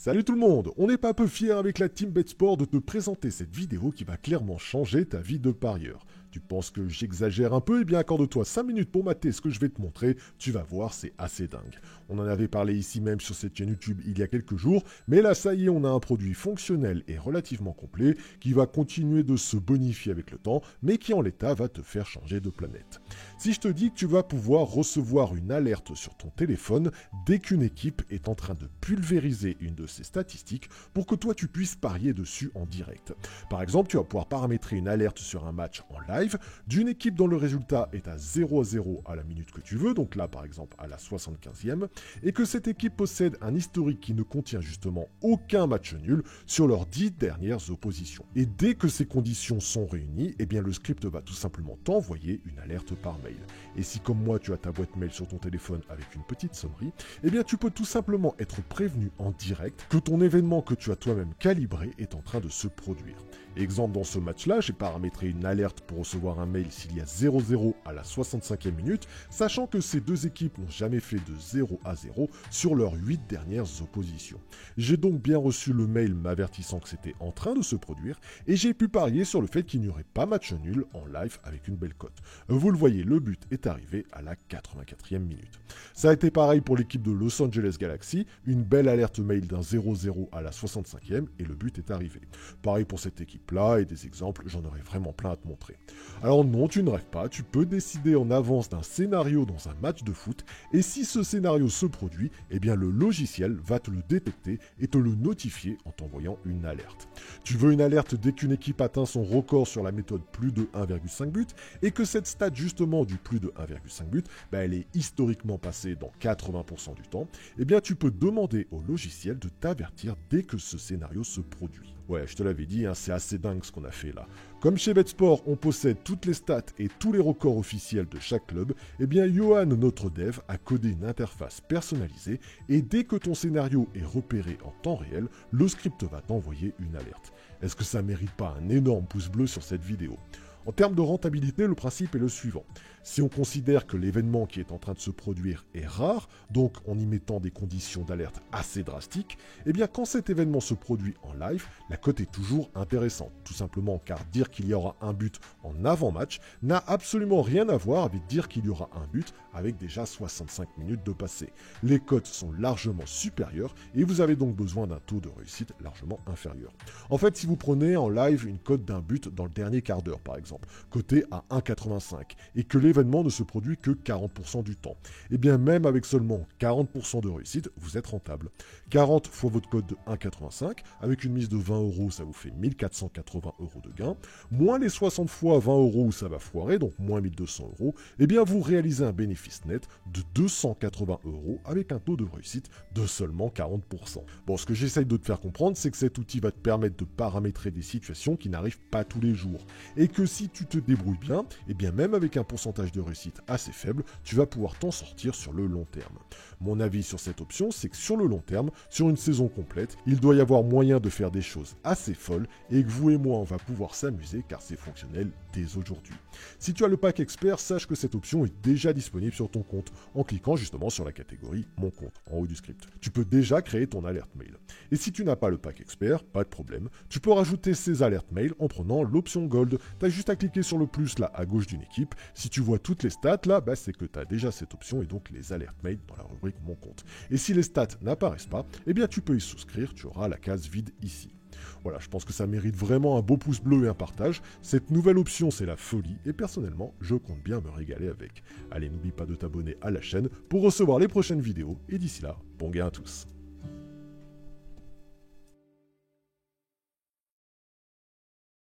Salut tout le monde, on n'est pas peu fiers avec la Team BetSport de te présenter cette vidéo qui va clairement changer ta vie de parieur. Tu penses que j'exagère un peu? Eh bien accorde-toi 5 minutes pour mater ce que je vais te montrer, tu vas voir, c'est assez dingue. On en avait parlé ici même sur cette chaîne YouTube il y a quelques jours, mais là ça y est, on a un produit fonctionnel et relativement complet qui va continuer de se bonifier avec le temps, mais qui en l'état va te faire changer de planète. Si je te dis que tu vas pouvoir recevoir une alerte sur ton téléphone dès qu'une équipe est en train de pulvériser une de ses statistiques pour que toi tu puisses parier dessus en direct. Par exemple, tu vas pouvoir paramétrer une alerte sur un match en live d'une équipe dont le résultat est à 0-0 à la minute que tu veux, donc là par exemple à la 75e, et que cette équipe possède un historique qui ne contient justement aucun match nul sur leurs 10 dernières oppositions. Et dès que ces conditions sont réunies, eh bien le script va tout simplement t'envoyer une alerte par mail. Et si comme moi tu as ta boîte mail sur ton téléphone avec une petite sonnerie, eh bien tu peux tout simplement être prévenu en direct que ton événement que tu as toi-même calibré est en train de se produire. Exemple, dans ce match-là, j'ai paramétré une alerte pour recevoir un mail s'il y a 0-0 à la 65e minute, sachant que ces deux équipes n'ont jamais fait de 0-0 sur leurs 8 dernières oppositions. J'ai donc bien reçu le mail m'avertissant que c'était en train de se produire, et j'ai pu parier sur le fait qu'il n'y aurait pas match nul en live avec une belle cote. Vous le voyez, le but est arrivé à la 84e minute. Ça a été pareil pour l'équipe de Los Angeles Galaxy, une belle alerte mail d'un 0-0 à la 65e, et le but est arrivé. Pareil pour cette équipe là et des exemples, j'en aurais vraiment plein à te montrer. Alors non, tu ne rêves pas, tu peux décider en avance d'un scénario dans un match de foot et si ce scénario se produit, eh bien le logiciel va te le détecter et te le notifier en t'envoyant une alerte. Tu veux une alerte dès qu'une équipe atteint son record sur la méthode plus de 1,5 but et que cette stat justement du plus de 1,5 but, elle est historiquement passée dans 80% du temps, eh bien tu peux demander au logiciel de t'avertir dès que ce scénario se produit. Ouais, je te l'avais dit, c'est assez dingue ce qu'on a fait là. Comme chez BetSport, on possède toutes les stats et tous les records officiels de chaque club, eh bien Johan, notre dev, a codé une interface personnalisée et dès que ton scénario est repéré en temps réel, le script va t'envoyer une alerte. Est-ce que ça mérite pas un énorme pouce bleu sur cette vidéo ? En termes de rentabilité, le principe est le suivant. Si on considère que l'événement qui est en train de se produire est rare, donc en y mettant des conditions d'alerte assez drastiques, eh bien quand cet événement se produit en live, la cote est toujours intéressante. Tout simplement car dire qu'il y aura un but en avant-match n'a absolument rien à voir avec dire qu'il y aura un but avec déjà 65 minutes de passé. Les cotes sont largement supérieures et vous avez donc besoin d'un taux de réussite largement inférieur. En fait, si vous prenez en live une cote d'un but dans le dernier quart d'heure par exemple, coté à 1,85 et que l'événement ne se produit que 40% du temps. Et bien même avec seulement 40% de réussite, vous êtes rentable. 40 fois votre cote de 1,85, avec une mise de 20 €, ça vous fait 1480 € de gain, moins les 60 fois 20 € où ça va foirer, donc moins 1200 €, et bien vous réalisez un bénéfice net de 280 € avec un taux de réussite de seulement 40%. Bon, ce que j'essaye de te faire comprendre, c'est que cet outil va te permettre de paramétrer des situations qui n'arrivent pas tous les jours, et que si tu te débrouilles bien, et bien même avec un pourcentage de réussite assez faible, tu vas pouvoir t'en sortir sur le long terme. Mon avis sur cette option, c'est que sur le long terme, sur une saison complète, il doit y avoir moyen de faire des choses assez folles et que vous et moi, on va pouvoir s'amuser car c'est fonctionnel dès aujourd'hui. Si tu as le pack expert, sache que cette option est déjà disponible sur ton compte en cliquant justement sur la catégorie Mon compte en haut du script. Tu peux déjà créer ton alerte mail. Et si tu n'as pas le pack expert, pas de problème, tu peux rajouter ces alertes mail en prenant l'option Gold. Tu as juste à cliquer sur le plus là à gauche d'une équipe. Si tu vois toutes les stats là, c'est que tu as déjà cette option et donc les alertes mail dans la rubrique Mon compte. Et si les stats n'apparaissent pas, eh bien tu peux y souscrire, tu auras la case vide ici. Voilà, je pense que ça mérite vraiment un beau pouce bleu et un partage. Cette nouvelle option, c'est la folie et personnellement, je compte bien me régaler avec. Allez, n'oublie pas de t'abonner à la chaîne pour recevoir les prochaines vidéos et d'ici là, bon gain à tous.